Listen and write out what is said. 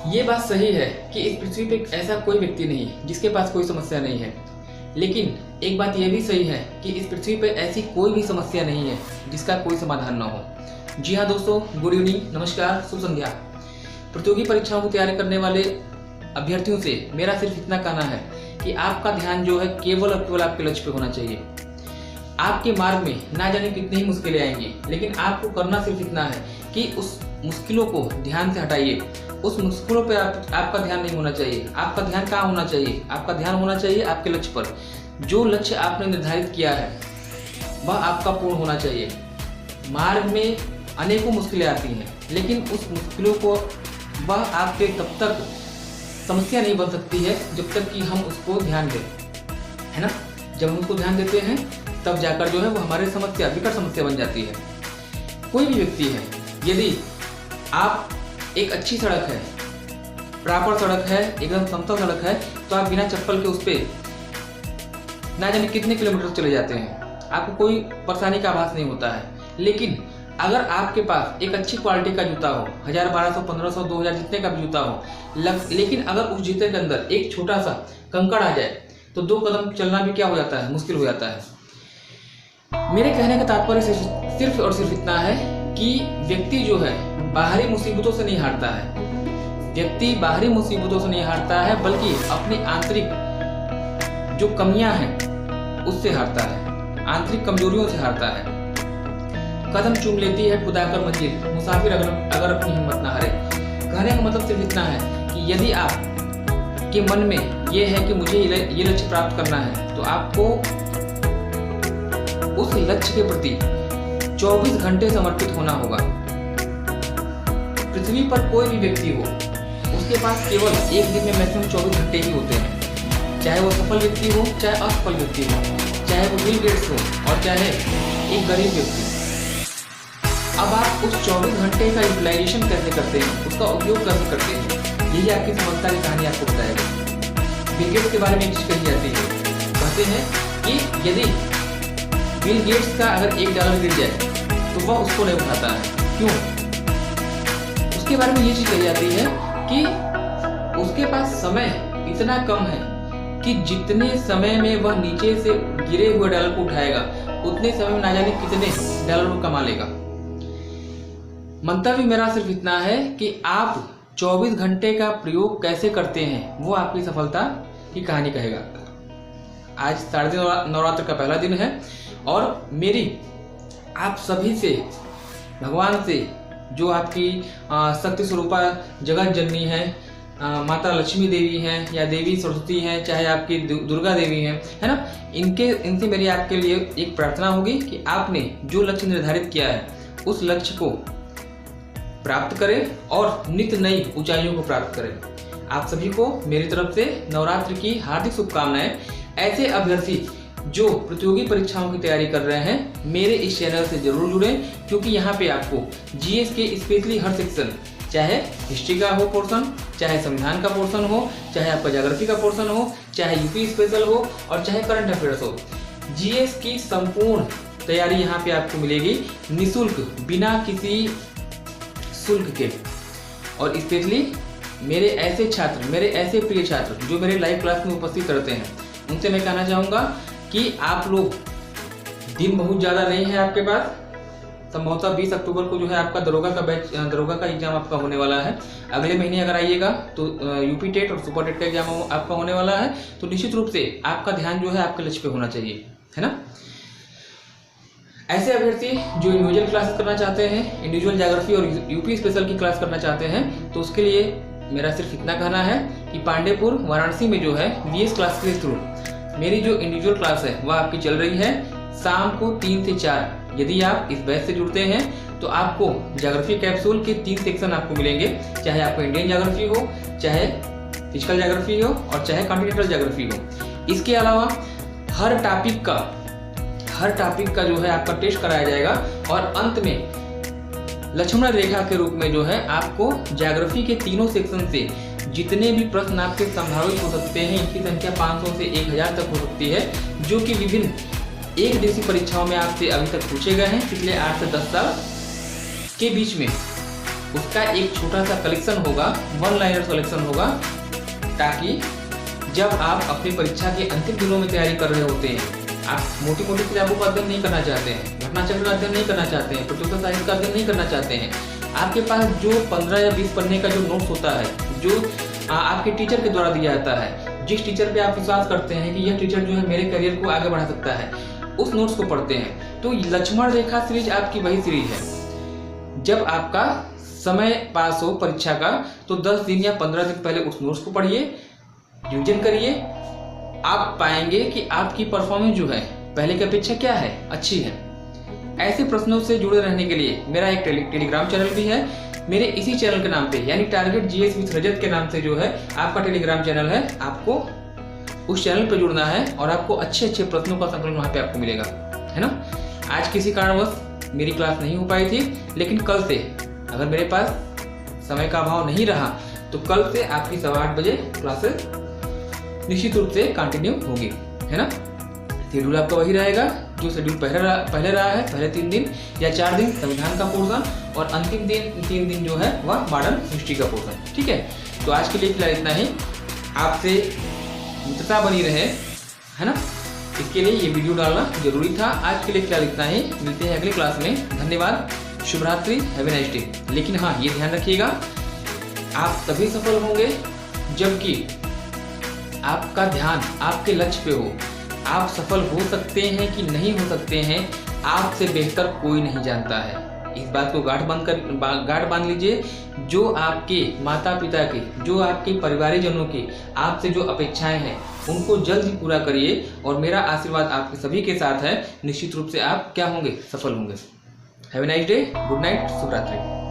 ये बात सही है कि इस पृथ्वी पे ऐसा कोई व्यक्ति नहीं जिसके पास कोई समस्या नहीं है, लेकिन एक बात यह भी सही है कि इस पृथ्वी पे ऐसी कोई भी समस्या नहीं है जिसका कोई समाधान ना हो। जी हाँ दोस्तों, गुड इवनिंग, नमस्कार, शुभ संध्या। प्रतियोगी परीक्षाओं की तैयारी करने वाले अभ्यर्थियों से मेरा सिर्फ इतना कहना है कि आपका ध्यान जो है केवल और केवल आपके लक्ष्य पे होना चाहिए। आपके मार्ग में ना जाने कितनी ही मुश्किलें आएंगी, लेकिन आपको करना सिर्फ इतना है कि उस मुश्किलों को ध्यान से हटाइए। उस मुश्किलों पे आपका ध्यान नहीं होना चाहिए। आपका ध्यान कहाँ होना चाहिए? आपका ध्यान होना चाहिए आपके लक्ष्य पर। जो लक्ष्य आपने निर्धारित किया है वह आपका पूर्ण होना चाहिए। मार्ग में अनेकों मुश्किलें आती हैं, लेकिन उस मुश्किलों को वह आपके तब तक समस्या नहीं बन सकती है जब तक कि हम उसको ध्यान दें, है ना। जब हम उसको ध्यान देते हैं तब जाकर जो है वो हमारे समस्या विकट समस्या बन जाती है। कोई भी व्यक्ति है, यदि आप एक अच्छी सड़क है, प्रॉपर सड़क है, एकदम समतल सड़क है, तो आप बिना चप्पल के उस पर ना जाने कितने किलोमीटर चले जाते हैं, आपको कोई परेशानी का आभास नहीं होता है। लेकिन अगर आपके पास एक अच्छी क्वालिटी का जूता हो, 1000, 1200, 1500, 2000 जितने का भी जूता हो, लेकिन अगर उस जूते के अंदर एक छोटा सा कंकड़ आ जाए तो 2 कदम चलना भी क्या हो जाता है, मुश्किल हो जाता है। मेरे कहने का तात्पर्य सिर्फ और सिर्फ इतना है कि व्यक्ति जो है बाहरी मुसीबतों से नहीं हारता है। व्यक्ति बाहरी मुसीबतों से नहीं हारता है, बल्कि अपनी आंतरिक जो कमियां हैं उससे हारता है, आंतरिक कमजोरियों से हारता है। कदम चूम लेती है खुदा कर मंजिल, मुसाफिर अगर अपनी हिम्मत ना हारे। कहने का मतलब सिर्फ इतना है कि यदि आप के मन में ये है कि मुझे ये लक्ष्य प्राप्त करना है, तो आपको उस लक्ष्य के प्रति 24 घंटे समर्पित होना होगा। पृथ्वी पर कोई भी व्यक्ति हो, उसके पास केवल एक दिन में मैक्सिमम 24 घंटे ही होते हैं। चाहे वो सफल व्यक्ति हो, चाहे असफल व्यक्ति हो, चाहे वो बिल गेट्स हो और चाहे एक गरीब व्यक्ति। अब आप उस 24 घंटे का यूटिलाइजेशन कैसे करते हैं, उसका उपयोग कैसे करते हैं, यही आपकी सफलता की कहानी आपको बताएगा। बिल गेट्स के बारे में एक चीज कही जाती है, कहते हैं कि यदि बिल गेट्स का अगर $1 गिर जाए तो वह उसको नहीं उठाता है। क्यों? उसके बारे में ये चीज कही जाती है कि उसके पास समय इतना कम है कि जितने समय में वह नीचे से गिरे हुए डॉलर को उठाएगा, उतने समय में ना जाने कितने डॉलर को कमा लेगा। मंतव्य मेरा सिर्फ इतना है कि आप 24 घंटे का प्रयोग कैसे करते हैं, वो आपकी सफलता की कहानी कहेगा। आज शारदीय नवरात्र का पहला दिन है और मेरी आप सभी से, भगवान से, जो आपकी शक्ति स्वरूपा जगत जननी है, माता लक्ष्मी देवी हैं या देवी सरस्वती हैं, चाहे आपकी दुर्गा देवी हैं, है ना, इनसे मेरी आपके लिए एक प्रार्थना होगी कि आपने जो लक्ष्य निर्धारित किया है उस लक्ष्य को प्राप्त करें और नित्य नई ऊंचाइयों को प्राप्त करें। आप सभी को मेरी तरफ से नवरात्र की हार्दिक शुभकामनाएं। ऐसे अभ्यर्थी जो प्रतियोगी परीक्षाओं की तैयारी कर रहे हैं, मेरे इस चैनल से जरूर जुड़ें, क्योंकि यहाँ पे आपको जीएस के स्पेशली हर सेक्शन, चाहे हिस्ट्री का हो पोर्शन, चाहे संविधान का पोर्शन हो, चाहे आपका ज्योग्राफी का पोर्शन हो, चाहे यूपी स्पेशल हो और चाहे करंट अफेयर्स हो, जीएस की संपूर्ण तैयारी यहाँ पे आपको मिलेगी निःशुल्क, बिना किसी शुल्क के। और स्पेशली मेरे ऐसे छात्र, मेरे ऐसे प्रिय छात्र जो मेरे लाइव क्लास में उपस्थित रहते हैं, उनसे मैं कहना चाहूँगा कि आप लोग, दिन बहुत ज़्यादा नहीं है आपके पास, संभवतः 20 अक्टूबर को जो है आपका दरोगा का एग्जाम आपका होने वाला है। अगले महीने अगर आइएगा तो यूपी टेट और सुपर टेट का एग्जाम आपका होने वाला है। तो निश्चित रूप से आपका ध्यान जो है आपके लक्ष्य पे होना चाहिए, है ना। ऐसे अभ्यर्थी जो इंडिविजुअल क्लासेस करना चाहते हैं, इंडिविजुअल ज्योग्राफी और यूपी स्पेशल की क्लास करना चाहते हैं, तो उसके लिए मेरा सिर्फ इतना कहना है कि पांडेपुर वाराणसी में जो है VS क्लास के थ्रू मेरी जो इंडिविजुअल क्लास है वह आपकी चल रही है शाम को 3 से 4। यदि आप इस बैच से जुड़ते हैं तो आपको ज्योग्राफी कैप्सूल के 3 सेक्शन आपको मिलेंगे, चाहे आपको इंडियन ज्योग्राफी हो, चाहे फिजिकल ज्योग्राफी हो और चाहे कॉन्टिनेंटल ज्योग्राफी हो। इसके अलावा हर टॉपिक का जो है आपका टेस्ट कराया जाएगा और अंत में लक्ष्मण रेखा के रूप में जो है आपको ज्योग्राफी के तीनों सेक्शन से जितने भी प्रश्न आपके संभावित हो सकते हैं, इनकी संख्या 500 से 1000 तक हो सकती है, जो कि विभिन्न एक दिवसीय परीक्षाओं में आपसे अभी तक पूछे गए हैं पिछले 8 से 10 साल के बीच में। उसका एक छोटा सा कलेक्शन होगा, वन लाइनर कलेक्शन होगा, ताकि जब आप अपनी परीक्षा के अंतिम दिनों में तैयारी कर रहे होते हैं, आप मोटी मोटी किताबों का अध्ययन नहीं करना चाहते हैं, घटना चक्र का अध्ययन नहीं करना चाहते हैं, प्रतियोगिता साहित्य का अध्ययन नहीं करना चाहते हैं, आपके पास जो 15 या 20 पन्ने का जो नोट्स होता है, जो आपके टीचर के द्वारा दिया जाता है, जिस टीचर पे आप विश्वास करते हैं कि यह टीचर जो है मेरे करियर को आगे बढ़ा सकता है, उस नोट्स को पढ़ते हैं। तो लक्ष्मण रेखा सीरीज आपकी वही सीरीज है। जब आपका समय पास हो परीक्षा का, तो 10 दिन या 15 दिन पहले उस नोट्स को पढ़िए, रिविजन करिए। आप पाएंगे कि आपकी परफॉर्मेंस जो है पहले की अपेक्षा क्या है, अच्छी है। ऐसे प्रश्नों से जुड़े रहने के लिए मेरा एक टेलीग्राम चैनल भी है। मेरे इसी चैनल के नाम पे, यानी टारगेट जीएस विद रजत के नाम से जो है आपका टेलीग्राम चैनल है। आपको उस चैनल पे जुड़ना है और आपको अच्छे अच्छे प्रश्नों का संकलन वहाँ पे आपको मिलेगा, है ना। आज किसी कारणवश मेरी क्लास नहीं हो पाई थी, लेकिन कल से अगर मेरे पास समय का अभाव नहीं रहा तो कल से आपकी 8:15 बजे क्लासेस निश्चित रूप से कंटिन्यू होगी, है ना। शेड्यूल आपका वही रहेगा जो शेड्यूल पहले रहा है। पहले 3 दिन या 4 दिन संविधान का पोर्शन और अंतिम दिन 3 दिन जो है वह मॉडर्न हिस्ट्री का पोर्शन, ठीक है। तो आज के लिए फिलहाल इतना ही। आपसे मित्रता बनी रहे, है ना, इसके लिए ये वीडियो डालना जरूरी था। आज के लिए फिलहाल इतना ही। मिलते हैं अगली क्लास में। धन्यवाद, शुभ रात्रि, हैव ए नाइस डे। लेकिन हाँ, ये ध्यान रखिएगा, आप तभी सफल होंगे जबकि आपका ध्यान आपके लक्ष्य पे हो। आप सफल हो सकते हैं कि नहीं हो सकते हैं, आपसे बेहतर कोई नहीं जानता है। इस बात को गांठ बांध लीजिए। जो आपके माता पिता के, जो आपके परिवारजनों की आपसे जो अपेक्षाएं हैं, उनको जल्द ही पूरा करिए। और मेरा आशीर्वाद आपके सभी के साथ है। निश्चित रूप से आप क्या होंगे, सफल होंगे। Have a nice day, good night, शुभ रात्रि।